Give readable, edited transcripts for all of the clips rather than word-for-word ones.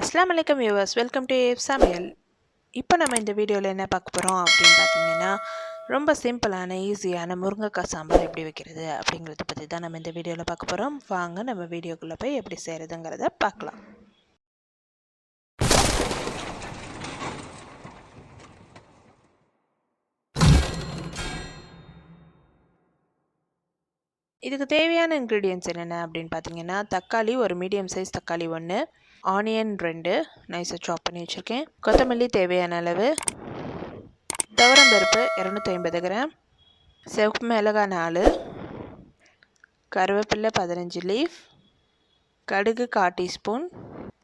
அஸ்ஸலாமு அலைக்கும் viewers, welcome to சமையல். இப்போ நம்ம இந்த வீடியோவில் என்ன பார்க்க போகிறோம் அப்படின்னு பார்த்தீங்கன்னா, ரொம்ப சிம்பிளான ஈஸியான முருங்கைக்காய் சாம்பார் எப்படி வைக்கிறது அப்படிங்கிறத பற்றி தான் நம்ம இந்த வீடியோவில் பார்க்க போகிறோம். வாங்க நம்ம வீடியோக்குள்ளே போய் எப்படி செய்கிறதுங்கிறத பார்க்கலாம். இதுக்கு தேவையான இன்க்ரீடியன்ட்ஸ் என்னென்ன அப்படின்னு பார்த்தீங்கன்னா, தக்காளி ஒரு மீடியம் சைஸ் தக்காளி 1, ஆனியன் 2 நைஸாக சாப் பண்ணி வச்சுருக்கேன், கொத்தமல்லி தேவையான அளவு, துவரம்பருப்பு 250 கிராம், சிவப்பு மிளகாய் 4, கருவேப்பிலை 15 லீஃப், கடுகு 1/4 டீஸ்பூன்,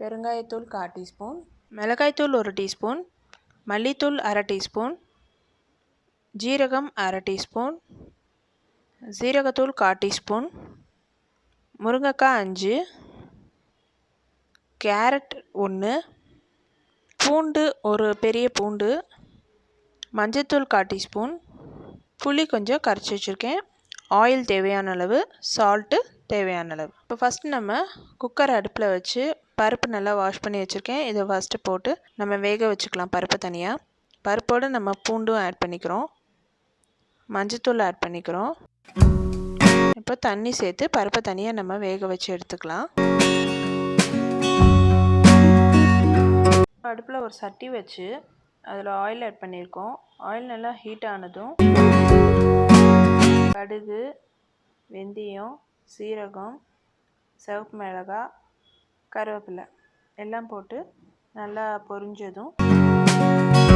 பெருங்காயத்தூள் 1/4 டீஸ்பூன், மிளகாய்த்தூள் 1 டீஸ்பூன், மல்லித்தூள் 1/2 டீஸ்பூன், ஜீரகம் 1/2 டீஸ்பூன், சீரகத்தூள் 1/4 டீஸ்பூன், முருங்கைக்காய் 5, கேரட் 1, பூண்டு ஒரு பெரிய பூண்டு, மஞ்சத்தூள் 1/4 டீஸ்பூன், புளி கொஞ்சம் கரைச்சி வச்சுருக்கேன், ஆயில் தேவையான அளவு, சால்ட்டு தேவையான அளவு. இப்போ ஃபஸ்ட்டு நம்ம குக்கர் அடுப்பில் வச்சு பருப்பு நல்லா வாஷ் பண்ணி வச்சுருக்கேன். இதை ஃபஸ்ட்டு போட்டு நம்ம வேக வச்சுக்கலாம். பருப்பு தனியாக, பருப்போடு நம்ம பூண்டும் ஆட் பண்ணிக்கிறோம், மஞ்சத்தூள் ஆட் பண்ணிக்கிறோம். இப்போ தண்ணி சேர்த்து பருப்பை தனியாக நம்ம வேக வச்சு எடுத்துக்கலாம். அடுப்பில் ஒரு சட்டி வச்சு அதில் ஆயில் ஆட் பண்ணியிருக்கோம். ஆயில் நல்லா ஹீட் ஆனதும் கடுகு, வெந்தயம், சீரகம், சிவப்பு மிளகாய், கருவேப்பிலை எல்லாம் போட்டு நல்லா பொரிஞ்சதும்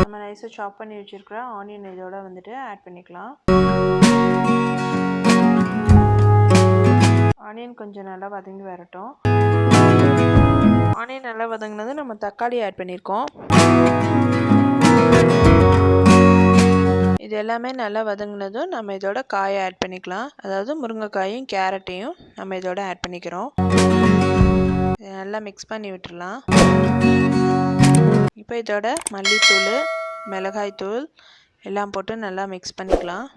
நம்ம நைஸாக சாப் பண்ணி வச்சுருக்கிற ஆனியன் இதோட வந்துட்டு ஆட் பண்ணிக்கலாம். ஆனியன் கொஞ்சம் நல்லா வதங்கி வரட்டும். ஆனியன் நல்லா வதங்கினது நம்ம தக்காளி ஆட் பண்ணியிருக்கோம். இது எல்லாமே நல்லா வதங்கினதும் நம்ம இதோட காயை ஆட் பண்ணிக்கலாம். அதாவது முருங்கைக்காயும் கேரட்டையும் நம்ம இதோட ஆட் பண்ணிக்கிறோம். இதை நல்லா மிக்ஸ் பண்ணி விட்டுடலாம். இப்போ இதோட மல்லித்தூள், மிளகாய்த்தூள் எல்லாம் போட்டு நல்லா மிக்ஸ் பண்ணிக்கலாம்.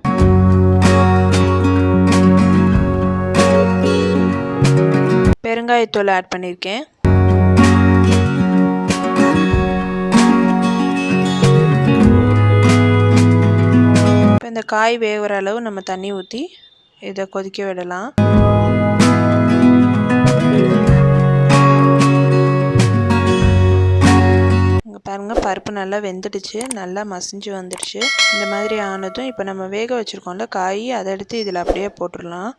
பெருங்காயத்தூள் ஆட் பண்ணியிருக்கேன். இப்போ இந்த காய் வேகிற அளவு நம்ம தண்ணி ஊற்றி இதை கொதிக்க விடலாம். இங்கே பாருங்கள், பருப்பு நல்லா வெந்துடுச்சு, நல்லா மசிஞ்சு வந்துடுச்சு. இந்த மாதிரி ஆனதும் இப்போ நம்ம வேக வச்சுருக்கோம்ல காய், அதை எடுத்து இதில் அப்படியே போட்டுடலாம்.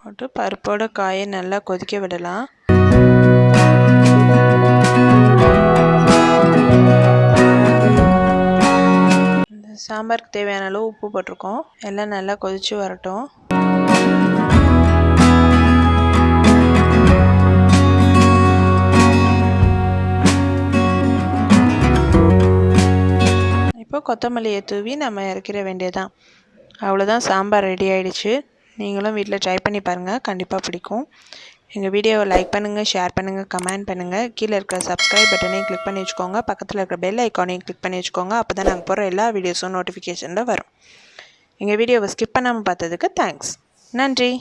போட்டு பருப்போட காயை நல்லா கொதிக்க விடலாம். இந்த சாம்பாருக்கு தேவையான அளவு உப்பு போட்டிருக்கோம். எல்லாம் நல்லா கொதிச்சு வரட்டும். இப்போ கொத்தமல்லியை தூவி நம்ம இறக்கிற வேண்டியதான். அவ்வளோதான், சாம்பார் ரெடி ஆகிடுச்சு. நீங்களும் வீட்டில் ட்ரை பண்ணி பாருங்கள், கண்டிப்பாக பிடிக்கும். எங்கள் வீடியோவை லைக் பண்ணுங்கள், ஷேர் பண்ணுங்கள், கமெண்ட் பண்ணுங்கள். கீழே இருக்கிற சப்ஸ்கிரைப் பட்டனையும் கிளிக் பண்ணி வச்சுக்கோங்க. பக்கத்தில் இருக்கிற பெல் ஐக்கானையும் கிளிக் பண்ணி வச்சுக்கோங்க. அப்போ தான் நாங்கள் போகிற எல்லா வீடியோஸும் நோட்டிஃபிகேஷனில் வரும். எங்கள் வீடியோவை ஸ்கிப் பண்ணாமல் பார்த்ததுக்கு தேங்க்ஸ். நன்றி.